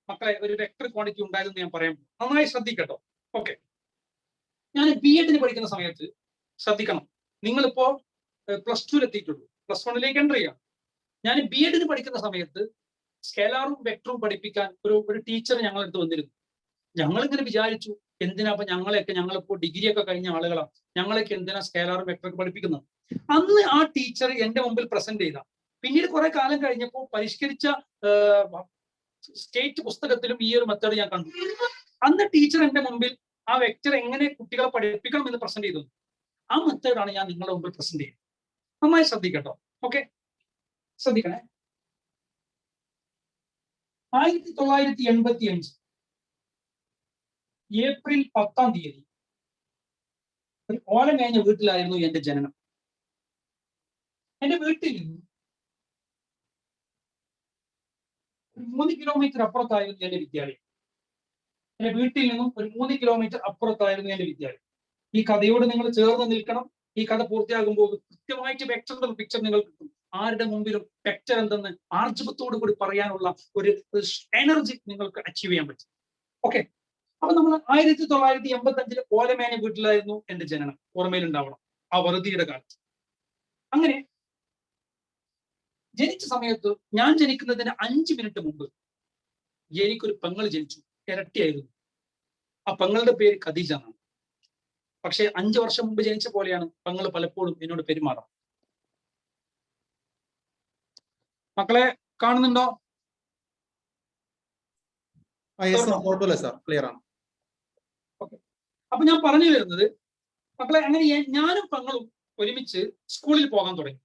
മക്കളെ ഒരു വെക്ടർ ക്വാണ്ടിറ്റി ഉണ്ടായതെന്ന് ഞാൻ പറയാൻ പോകും. നന്നായി ശ്രദ്ധിക്കട്ടോ. ഓക്കെ, ഞാൻ BEd പഠിക്കുന്ന സമയത്ത് ശ്രദ്ധിക്കണം. നിങ്ങളിപ്പോ +2 എത്തിയിട്ടുള്ളൂ, +1 എൻ്റർ ചെയ്യാം. ഞാൻ BEd പഠിക്കുന്ന സമയത്ത് സ്കേലാറും വെക്ടറും പഠിപ്പിക്കാൻ ഒരു ടീച്ചർ ഞങ്ങളടുത്ത് വന്നിരുന്നു. ഞങ്ങളിങ്ങനെ വിചാരിച്ചു, എന്തിനാ അപ്പൊ ഞങ്ങളിപ്പോ ഡിഗ്രി ഒക്കെ കഴിഞ്ഞ ആളുകളാണ്, ഞങ്ങളൊക്കെ എന്തിനാ സ്കേലാറും വെക്ടറൊക്കെ പഠിപ്പിക്കുന്നത്? അന്ന് ആ ടീച്ചർ എന്റെ മുമ്പിൽ പ്രസന്റ് ചെയ്ത, പിന്നീട് കുറെ കാലം കഴിഞ്ഞപ്പോൾ പരിഷ്കരിച്ച സ്റ്റേറ്റ് പുസ്തകത്തിലും ഈ ഒരു മെത്തേഡ് ഞാൻ കണ്ടു. അന്ന് ടീച്ചർ എന്റെ മുമ്പിൽ ആ വെക്ടർ എങ്ങനെ കുട്ടികളെ പഠിപ്പിക്കണം എന്ന് പ്രസന്റ് ചെയ്തു. ആ മെത്തേഡാണ് ഞാൻ നിങ്ങളുടെ മുമ്പിൽ പ്രസന്റ് ചെയ്യുന്നത്. നന്നായി ശ്രദ്ധിക്കട്ടോ. ഓക്കെ, ശ്രദ്ധിക്കണേ. 1985 ഏപ്രിൽ 10-ാം തീയതി ഒരു ഓലം കഴിഞ്ഞ വീട്ടിലായിരുന്നു എന്റെ ജനനം. എന്റെ വീട്ടിൽ നിന്നും 3 കിലോമീറ്റർ അപ്പുറത്തായിരുന്നു എന്റെ വിദ്യാലയം. എന്റെ വീട്ടിൽ നിന്നും ഒരു 3 കിലോമീറ്റർ അപ്പുറത്തായിരുന്നു എന്റെ വിദ്യാലയം. ഈ കഥയോട് നിങ്ങൾ ചേർന്ന് നിൽക്കണം. ഈ കഥ പൂർത്തിയാകുമ്പോൾ കൃത്യമായിട്ട് വെക്ടറിന്റെ പിക്ചർ നിങ്ങൾ കിട്ടും. ആരുടെ മുമ്പിലും വെക്ടർ എന്തെന്ന് ആർജവത്തോടു കൂടി പറയാനുള്ള ഒരു എനർജി നിങ്ങൾക്ക് അച്ചീവ് ചെയ്യാൻ പറ്റും. ഓക്കെ, അപ്പൊ നമ്മൾ 1985 ഓലമേഞ്ഞ വീട്ടിലായിരുന്നു എന്റെ ജനനം. ഓർമ്മയിലുണ്ടാവണം, ആ വറുതിയുടെ കാലത്ത്. അങ്ങനെ ജനിച്ച സമയത്ത്, ഞാൻ ജനിക്കുന്നതിന് 5 മിനിറ്റ് മുമ്പ് എനിക്കൊരു പെങ്ങൾ ജനിച്ചു. ഇരട്ടിയായിരുന്നു. ആ പെങ്ങളുടെ പേര് ഖദീജ എന്നാണ്. പക്ഷെ 5 വർഷം മുമ്പ് ജനിച്ച പോലെയാണ് പെങ്ങൾ പലപ്പോഴും എന്നോട് പെരുമാറാം. മക്കളെ കാണുന്നുണ്ടോ? ക്ലിയർ ആണ്. അപ്പൊ ഞാൻ പറഞ്ഞു വരുന്നത്, മക്കളെ, അങ്ങനെ ഞാനും പെങ്ങളും ഒരുമിച്ച് സ്കൂളിൽ പോകാൻ തുടങ്ങി.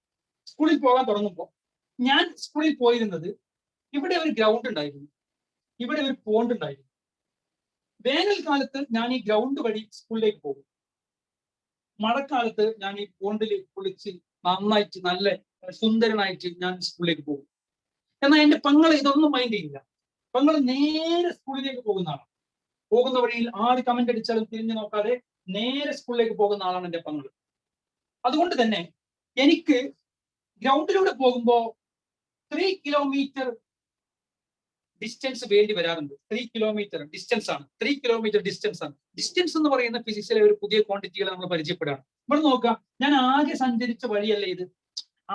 സ്കൂളിൽ പോകാൻ തുടങ്ങുമ്പോൾ ഞാൻ സ്കൂളിൽ പോയിരുന്നത് ഇവിടെ ഒരു ഗ്രൗണ്ട് ഉണ്ടായിരുന്നു, ഇവിടെ ഒരു പോണ്ട് ഉണ്ടായിരുന്നു. വേനൽക്കാലത്ത് ഞാൻ ഈ ഗ്രൗണ്ട് വഴി സ്കൂളിലേക്ക് പോകും. മഴക്കാലത്ത് ഞാൻ ഈ പോണ്ടിൽ കുളിച്ച് നന്നായിട്ട് നല്ല സുന്ദരനായിട്ട് ഞാൻ സ്കൂളിലേക്ക് പോകും. എന്നാൽ എന്റെ പെങ്ങൾ ഇതൊന്നും മൈൻഡ് ചെയ്യില്ല. പെങ്ങൾ നേരെ സ്കൂളിലേക്ക് പോകുന്നതാണ്. പോകുന്ന വഴിയിൽ ആര് കമന്റ് അടിച്ചാലും തിരിഞ്ഞു നോക്കാതെ നേരെ സ്കൂളിലേക്ക് പോകുന്ന ആളാണ് എന്റെ പെങ്ങൾ. അതുകൊണ്ട് തന്നെ എനിക്ക് ഗ്രൗണ്ടിലൂടെ പോകുമ്പോൾ 3 കിലോമീറ്റർ ഡിസ്റ്റൻസ് വേണ്ടി വരാറുണ്ട്. 3 കിലോമീറ്റർ ഡിസ്റ്റൻസ് ആണ്. 3 കിലോമീറ്റർ ഡിസ്റ്റൻസ് ആണ്. ഡിസ്റ്റൻസ് എന്ന് പറയുന്ന ഫിസിക്സിലെ ഒരു പുതിയ ക്വാണ്ടിറ്റികൾ നമ്മൾ പരിചയപ്പെടുകയാണ്. ഇവിടെ നോക്കുക, ഞാൻ ആകെ സഞ്ചരിച്ച വഴിയല്ലേ ഇത്,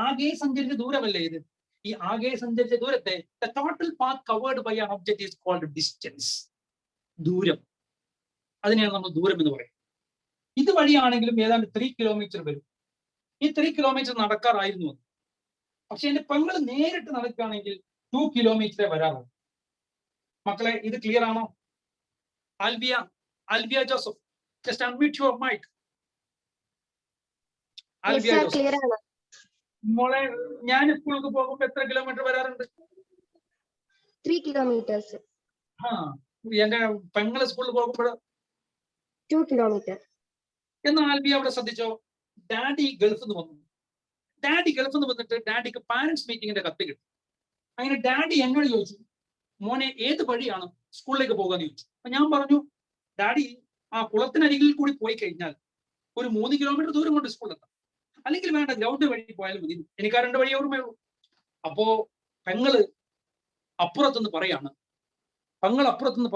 ആകെ സഞ്ചരിച്ച ദൂരമല്ലേ ഇത്. ഈ ആകെ സഞ്ചരിച്ച ദൂരത്തെ the total path covered by an object is called distance. ദൂരം, അതിനെയാണ് നമ്മൾ ദൂരം എന്ന് പറയുന്നത്. ഇത് വഴിയാണെങ്കിലും ഏതാണ്ട് 3 കിലോമീറ്റർ വരും. ഈ 3 കിലോമീറ്റർ നടക്കാറായിരുന്നു. പക്ഷെ എന്റെ പെങ്ങൾ നേരിട്ട് നടക്കുകയാണെങ്കിൽ 2 കിലോമീറ്ററേ വരാറുള്ളൂ. മക്കളെ, ഇത് ക്ലിയർ ആണോ? Alvia Joseph, just unmute your mic. Alvia Joseph, clear ആണ്. മോളെ, ഞാൻ സ്കൂളിലേക്ക് പോകുമ്പോൾ എത്ര കിലോമീറ്റർ വരാറുണ്ട്? 3 കിലോമീറ്റേഴ്സ്. എന്റെ പെങ്ങള് സ്കൂളിൽ പോകുമ്പോൾ 2 കിലോമീറ്റർ. എന്നാൽ ആൽവിയ അവിടെ ശ്രദ്ധിച്ചോ, ഡാഡി ഗൾഫിൽ നിന്ന് വന്നു. ഡാഡി ഗൾഫിൽ നിന്ന് വന്നിട്ട് ഡാഡിക്ക് പാരന്റ്സ് മീറ്റിംഗിന്റെ കത്ത് കിട്ടി. അങ്ങനെ ഡാഡി എന്നോട് ചോദിച്ചു, മോനെ ഏത് വഴിയാണ് സ്കൂളിലേക്ക് പോകാന്ന് ചോദിച്ചു. അപ്പൊ ഞാൻ പറഞ്ഞു, ഡാഡി ആ കുളത്തിനരികിൽ കൂടി പോയി കഴിഞ്ഞാൽ ഒരു 3 കിലോമീറ്റർ ദൂരം കൊണ്ട് സ്കൂളിലെത്താം, അല്ലെങ്കിൽ വേണ്ട ഗ്രൗണ്ട് വഴി പോയാലും മതി. എനിക്ക് ആ 2 വഴി ഓർമ്മയുള്ളൂ. അപ്പോ പെങ്ങള് അപ്പുറത്തുനിന്ന്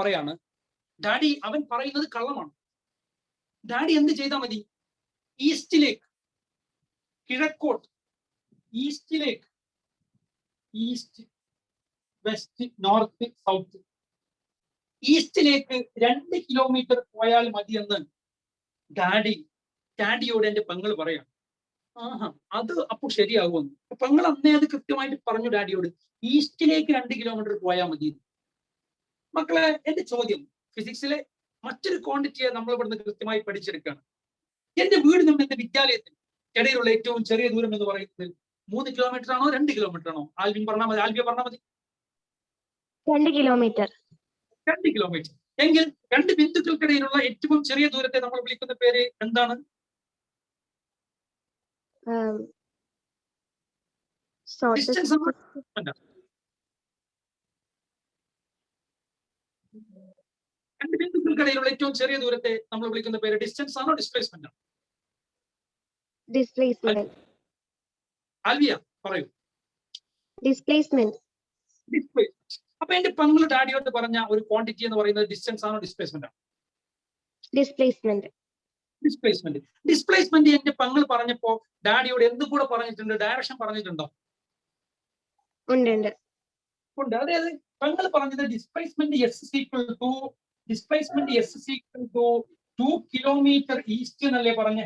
പറയാണ്, ഡാഡി അവൻ പറയുന്നത് കള്ളമാണ്. ഡാഡി എന്ത് ചെയ്താൽ മതി? ഈസ്റ്റിലേക്ക്, കിഴക്കോട്ട്, ഈസ്റ്റിലേക്ക്, ഈസ്റ്റ്, വെസ്റ്റ്, നോർത്ത്, സൗത്ത്, ഈസ്റ്റിലേക്ക് 2 കിലോമീറ്റർ പോയാൽ മതിയെന്ന് ഡാഡിയോട് എന്റെ പെങ്ങൾ പറയാണ്. അത് അപ്പോൾ ശരിയാകുമെന്ന്. പെങ്ങൾ അന്നേ അത് കൃത്യമായിട്ട് പറഞ്ഞു ഡാഡിയോട്, ഈസ്റ്റിലേക്ക് 2 കിലോമീറ്റർ പോയാൽ മതി. മക്കളെ, എന്റെ ചോദ്യം, ഫിസിക്സിലെ മറ്റൊരു ക്വാണ്ടിറ്റിയെ നമ്മൾ ഇവിടുന്ന് കൃത്യമായി പഠിച്ചെടുക്കുകയാണ്. എന്റെ വീടിനും എന്റെ വിദ്യാലയത്തിനും ഇടയിലുള്ള ഏറ്റവും ചെറിയ ദൂരം എന്ന് പറയുന്നത് 3 കിലോമീറ്റർ ആണോ 2 കിലോമീറ്റർ ആണോ? ആൽവിയ പറഞ്ഞാൽ മതി. 2 കിലോമീറ്റർ. 2 കിലോമീറ്റർ. എങ്കിൽ 2 ബിന്ദുക്കൾക്കിടയിലുള്ള ഏറ്റവും ചെറിയ ദൂരത്തെ നമ്മൾ വിളിക്കുന്ന പേര് എന്താണ്? ഡിസ്റ്റൻസ്. 2 ബിന്ദുക്കൾക്കിടയിലുള്ള ഏറ്റവും ചെറിയ ദൂരത്തെ നമ്മൾ വിളിക്കുന്ന പേര് ഡിസ്റ്റൻസ് ആണോ ഡിസ്പ്ലേസ്മെന്റ് ആണോ? ഡിസ്പ്ലേസ്മെന്റ്. ആൽവിയ പറയൂ. ഡിസ്പ്ലേസ്മെന്റ്. അപ്പൊ എന്റെ പെങ്ങൾ ഡാഡിയോട് പറഞ്ഞ ഒരു ക്വാണ്ടിറ്റി എന്ന് പറയുന്നത് ഡിസ്റ്റൻസ് ആണോ ഡിസ്പ്ലേസ്മെന്റ് ആണോ? ഡിസ്പ്ലേസ്മെന്റ്. ഡിസ്പ്ലേസ്മെന്റ് എന്റെ പെങ്ങൾ പറഞ്ഞപ്പോ ഡാഡിയോട് എന്തും കൂടെ പറഞ്ഞിട്ടുണ്ട്? ഡയറക്ഷൻ പറഞ്ഞിട്ടുണ്ടോ? ഉണ്ട്. അതായത് പെങ്ങൾ പറഞ്ഞത് displacement S is equal to 2 kilometre east എന്നല്ലേ പറഞ്ഞേ?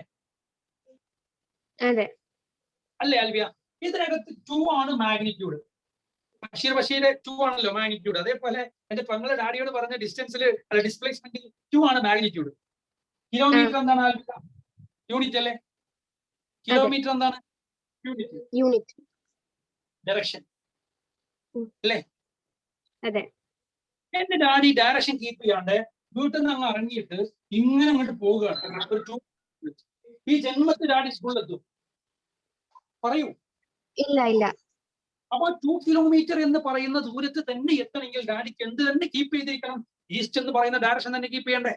അതെ അല്ലേ ആൽവിയ? ഇതിനകത്ത് 2 ആണ് മാഗ്നിറ്റ്യൂഡ്. ബഷീർ 2 ആണല്ലോ മാഗ്നിറ്റ്യൂഡ്. അതേപോലെ എന്റെ പെങ്ങള് ഡാഡിയോട് പറഞ്ഞ ഡിസ്റ്റൻസിൽ അല്ല ഡിസ്പ്ലേസ്മെന്റിൽ 2 ആണ് മാഗ്നിറ്റ്യൂഡ്. കിലോമീറ്റർ എന്താണ് ആൽവിയ? യൂണിറ്റ് അല്ലേ? കിലോമീറ്റർ എന്താണ്? യൂണിറ്റ്. ഡയറക്ഷൻ അല്ലേ? അതെ. എന്റെ ഡാഡി ഡയറക്ഷൻ കീപ്പ് ചെയ്യാണ്ട് വീട്ടിൽ നിന്ന് അങ്ങ് ഇറങ്ങിയിട്ട് ഇങ്ങനെ അങ്ങോട്ട് പോവുകയാണ്. ഒരു 2 ഈ ജന്മത്തിൽ ഡാഡി സ്കൂളിലെത്തും? പറയൂ. ഇല്ല. അപ്പൊ 2 കിലോമീറ്റർ എന്ന് പറയുന്ന ദൂരത്ത് തന്നെ എത്തണമെങ്കിൽ ഡാഡിക്ക് എന്ത് തന്നെ കീപ്പ് ചെയ്തിരിക്കണം? ഈസ്റ്റ് എന്ന് പറയുന്ന ഡയറക്ഷൻ തന്നെ കീപ്പ് ചെയ്യണ്ടേ?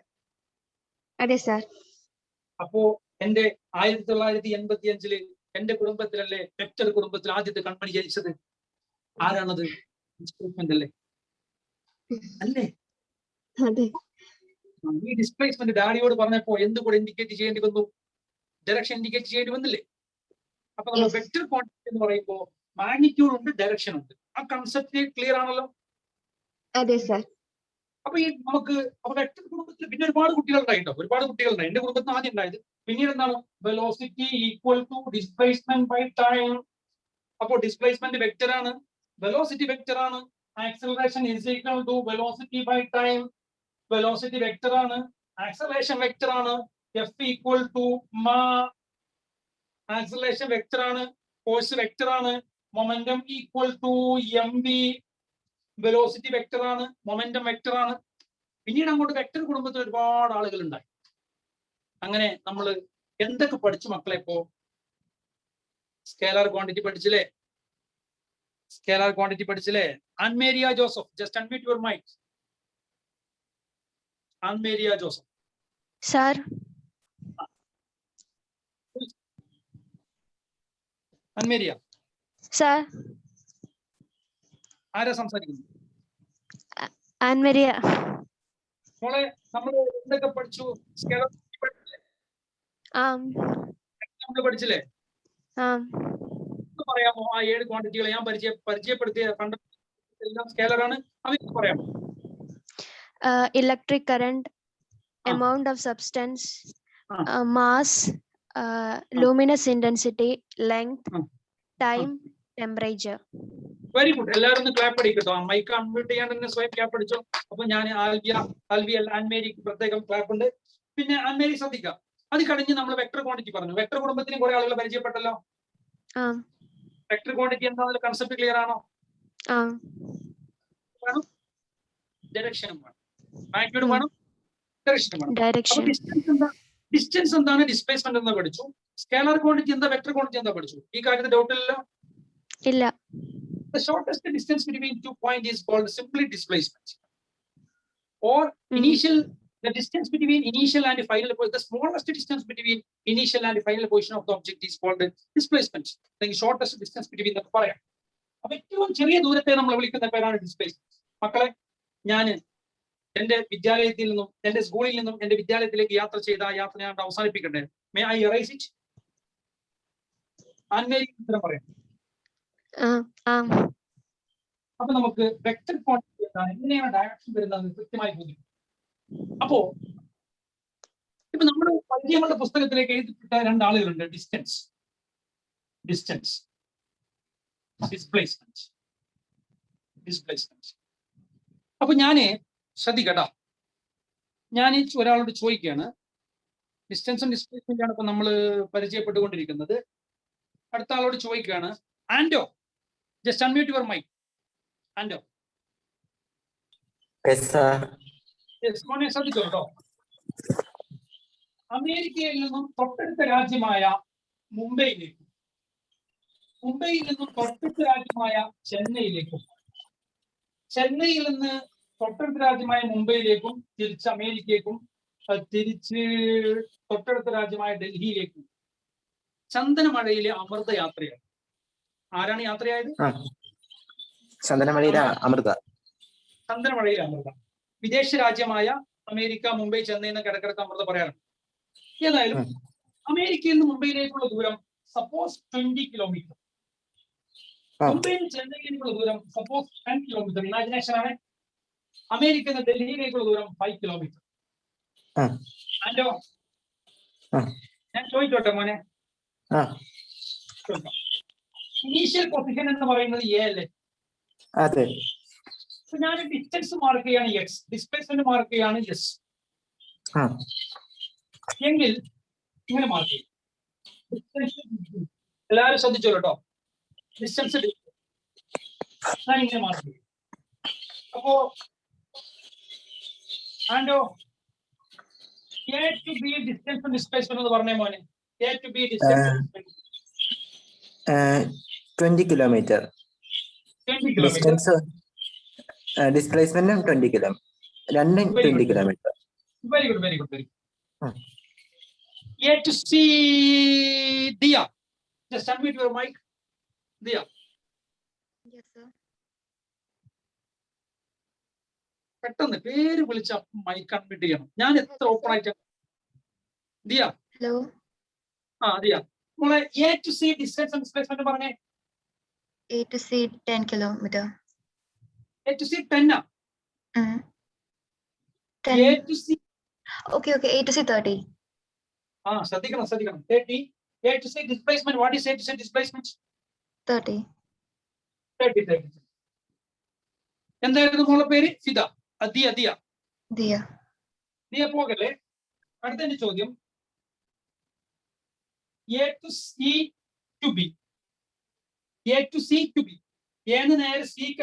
അതെ സാർ. അപ്പോ എന്റെ 1985 എന്റെ കുടുംബത്തിലല്ലേ, വെക്ടർ കുടുംബത്തിൽ ആദ്യത്തെ കൺമണി ജനിച്ചത്? ആരാണത്? ഡിസ്പ്ലേസ്മെന്റ് അല്ലേ? അതെ. ഈ ഡിസ്പ്ലേസ്മെന്റ് ഡാഡിയോട് പറഞ്ഞപ്പോ എന്തുകൂടെ ഇൻഡിക്കേറ്റ് ചെയ്യേണ്ടി വന്നു? ഡയറക്ഷൻ ഇൻഡിക്കേറ്റ് ചെയ്യേണ്ടി വന്നില്ലേ? അപ്പൊ നമ്മൾ വെക്ടർ ക്വാണ്ടിറ്റി എന്ന് പറയുമ്പോൾ മാഗ്നിറ്റ്യൂഡ് ഉണ്ട്, ഡയറക്ഷൻ ഉണ്ട്. ആ കൺസെപ്റ്റ് ക്ലിയർ ആണല്ലോ? അതെ സാർ. അപ്പൊ ഈ നമുക്ക് വെക്ടർ കുടുംബത്തിൽ പിന്നെ ഒരുപാട് കുട്ടികളുണ്ടായിട്ടോ, എന്റെ കുടുംബത്തിന് ആദ്യം ഉണ്ടായത്. പിന്നീട് എന്താണ്? Velocity equal to displacement by time. അപ്പോ ഡിസ്പ്ലേസ്മെന്റ് വെക്ടർ ആണ്, വെലോസിറ്റി വെക്ടർ ആണ്. Acceleration is equal to velocity by time. Velocity vector ആണ്, ആക്സലറേഷൻ വെക്ടർ ആണ്. F equal to acceleration vector ആണ്, ഫോഴ്സ് വെക്ടർ ആണ്, momentum equal to mv, velocity vector ആണ്, momentum vector ആണ്. പിന്നീട് അങ്ങോട്ട് വെക്ടർ കുടുംബത്തിൽ ഒരുപാട് ആളുകൾ ഉണ്ടായി. അങ്ങനെ നമ്മൾ എന്തൊക്കെ പഠിച്ചു മക്കളെ? ഇപ്പോ സ്കേലാർ ക്വാണ്ടിറ്റി പഠിച്ചില്ലേ? സ്കേലാർ ക്വാണ്ടിറ്റി പഠിച്ചില്ലേ? Annmaria Joseph, just unmute your mic. Annmaria Joseph. Sir. Annmaria, Sir. ആരാ സംസാരിക്കുന്നു? Anne-Maria. മോളെ, നമ്മൾ എന്തൊക്കെ പഠിച്ചു? സ്കേലാർ നമ്മൾ പഠിച്ചില്ലേ? പറയാമോ ആ 7 ക്വാണ്ടിറ്റികളെ ഞാൻ പരിചയപ്പെടുത്തിയ എല്ലാം സ്കേലർ ആണ്, അതൊക്കെ പറയാമോ? Electric current, amount of substance, mass, luminous intensity, length, time, temperature. Very good. എല്ലാവരും ഒന്ന് ക്ലാപ്പ് അടിക്കട്ടോ. മൈക്ക് അൺമ്യൂട്ട് ചെയ്യാൻ തന്നെ സ്വയം ക്ലാപ്പ് അടിച്ചോ. അപ്പൊ ഞാൻ ആൽവി ആൻമേരിക്ക് പ്രത്യേകം ക്ലാപ്പ് ഉണ്ട്. പിന്നെ ആൻമേരി ശ്രദ്ധിക്കാം. അത് കഴിഞ്ഞ് നമ്മൾ വെക്ടർ ക്വാണ്ടിറ്റി പറഞ്ഞു. വെക്ടർ കുടുംബത്തിന് കുറെ ആളുകൾ പരിചയപ്പെട്ടല്ലോ. വെക്ടർ ക്വാണ്ടിറ്റി എന്താ കൺസെപ്റ്റ് ക്ലിയർ ആണോ? ഡയറക്ഷനും വേണം, മാഗ്നിറ്റ്യൂഡും വേണം, ഡയറക്ഷനും വേണം. ഡിസ്റ്റൻസ് എന്താണ്, ഡിസ്പ്ലേസ്മെന്റ് എന്താ പഠിച്ചു. സ്കേലാർ ക്വാണ്ടിറ്റി എന്താ, വെക്ടർ ക്വാണ്ടിറ്റി എന്താ പഠിച്ചു. ഈ കാര്യത്തിൽ ഡൗട്ട് ഇല്ലല്ലോ? ഇല്ല. The shortest distance between 2 points is called simply displacement. Or initial, the distance between initial and final, the smallest distance between initial and final position of the object is called displacement. The shortest distance between the പറയാം. അപ്പൊ ഏറ്റവും ചെറിയ ദൂരത്തെ നമ്മൾ വിളിക്കുന്ന പേരാണ് displacement. മക്കളെ, ഞാൻ എന്റെ വിദ്യാലയത്തിൽ നിന്നും എന്റെ സ്കൂളിൽ നിന്നും എന്റെ വിദ്യാലയത്തിലേക്ക് യാത്ര ചെയ്ത ആ യാത്ര ഞാൻ അവസാനിപ്പിക്കട്ടെ. May I arise it? ആൻമേരിക്ക് ഉത്തരം പറയാം. അപ്പൊ നമുക്ക് വെക്ടർ ക്വാണ്ടിറ്റി എന്താണ്, എങ്ങനെയാണ് ഡയറക്ഷൻ വരുന്നതെന്ന് കൃത്യമായി ബോധിക്കും. അപ്പോ ഇപ്പൊ നമ്മുടെ പരിചയമുള്ള പുസ്തകത്തിലേക്ക് എഴുതിപ്പെട്ട 2 ആളുകളുണ്ട്. Distance, displacement. അപ്പൊ ഞാന് ശ്രദ്ധിക്കട്ടോ, ഞാൻ ഒരാളോട് ചോദിക്കുകയാണ്. ഡിസ്റ്റൻസും ഡിസ്പ്ലേസ്മെന്റ് ആണ് ഇപ്പൊ നമ്മൾ പരിചയപ്പെട്ടുകൊണ്ടിരിക്കുന്നത്. അടുത്ത ആളോട് ചോദിക്കുകയാണ്. ആൻഡോ, ജസ്റ്റ് അൺമ്യൂട്ട് യുവർ മൈക്ക്. ആൻഡോ. മോനെ ശ്രദ്ധിച്ചോ കേട്ടോ. അമേരിക്കയിൽ നിന്നും തൊട്ടടുത്ത രാജ്യമായ മുംബൈയിലേക്കും, മുംബൈയിൽ നിന്നും തൊട്ടടുത്ത രാജ്യമായ ചെന്നൈയിലേക്കും, ചെന്നൈയിൽ നിന്ന് തൊട്ടടുത്ത രാജ്യമായ മുംബൈയിലേക്കും, തിരിച്ച് അമേരിക്കയിലേക്കും, തിരിച്ച് തൊട്ടടുത്ത രാജ്യമായ ഡൽഹിയിലേക്കും ചന്ദനമഴയിലെ അമൃത യാത്രയാണ്. ആരാണ് യാത്രയായത്? ചന്ദനമഴയിലെ അമൃത. ചന്ദനമഴയിലെ അമൃത. വിദേശ രാജ്യമായ അമേരിക്ക, മുംബൈ, ചെന്നൈ എന്ന് കിടക്കിടക്ക് അമൃത പറയാറുണ്ട്. ഏതായാലും അമേരിക്കയിൽ നിന്ന് മുംബൈയിലേക്കുള്ള ദൂരം സപ്പോസ് 20 കിലോമീറ്റർ. മുംബൈയിൽ നിന്ന് ചെന്നൈയിലേക്കുള്ള ദൂരം സപ്പോസ് 10 കിലോമീറ്റർ. ഇമാജിനേഷൻ ആണ്. അമേരിക്കയിൽ നിന്ന് ഡൽഹിയിലേക്കുള്ള ദൂരം 5 കിലോമീറ്റർ. ആൻഡോ, ഞാൻ ചോദിച്ചോട്ടെ മോനെ? ഇനീഷ്യൽ പൊസിഷൻ എന്ന് പറയുന്നത് എ അല്ലേ? അതെ. ഞാൻ ഡിസ്റ്റൻസ് മാർക്ക് ചെയ്യാണ് എക്സ്, ഡിസ്പ്ലേസ്മെന്റ് മാർക്ക് ചെയ്യാണ് എസ്. എങ്കിൽ ഇങ്ങനെ മാർക്ക് ചെയ്യും. എല്ലാവരും ശ്രദ്ധിച്ചോളൂ കേട്ടോ. ഡിസ്റ്റൻസ് ഞാൻ ഇങ്ങനെ മാർക്ക് ചെയ്യും. അപ്പോ ആൻഡോ, A to B distance displacement എന്ന് പറഞ്ഞേ മോനെ. A to B distance 20 kilometre. 20 kilometre. Distance displacement 20 kilometre. രണ്ടും 20 kilometre. Very good, very good, very good. A to C, Dia. Just unmute your mic. Dia. Yes, sir. പെട്ടെന്ന് പേര് വിളിച്ച mic unmute ചെയ്യണം. ഞാൻ എത്ര ഓപ്പൺ ആയിട്ട്. ദിയ. Hello. ദിയ. മോളെ, A to C distance and displacement പറഞ്ഞേ. A to C 10 kilometer. A to C 10 ആ? 10. A to C. Okay, A to C 30. ശ്രദ്ധിക്കണം. 30. A to C displacement. What is A to C displacement? 30. 30. എന്തായിരുന്നു മോളെ പേര്? ഫിദ. ദിയ. ദിയ പോകല്ലേ. അടുത്ത ചോദ്യം. A to C to B, A to C to B, എന്ന് നേരെ സിക്ക്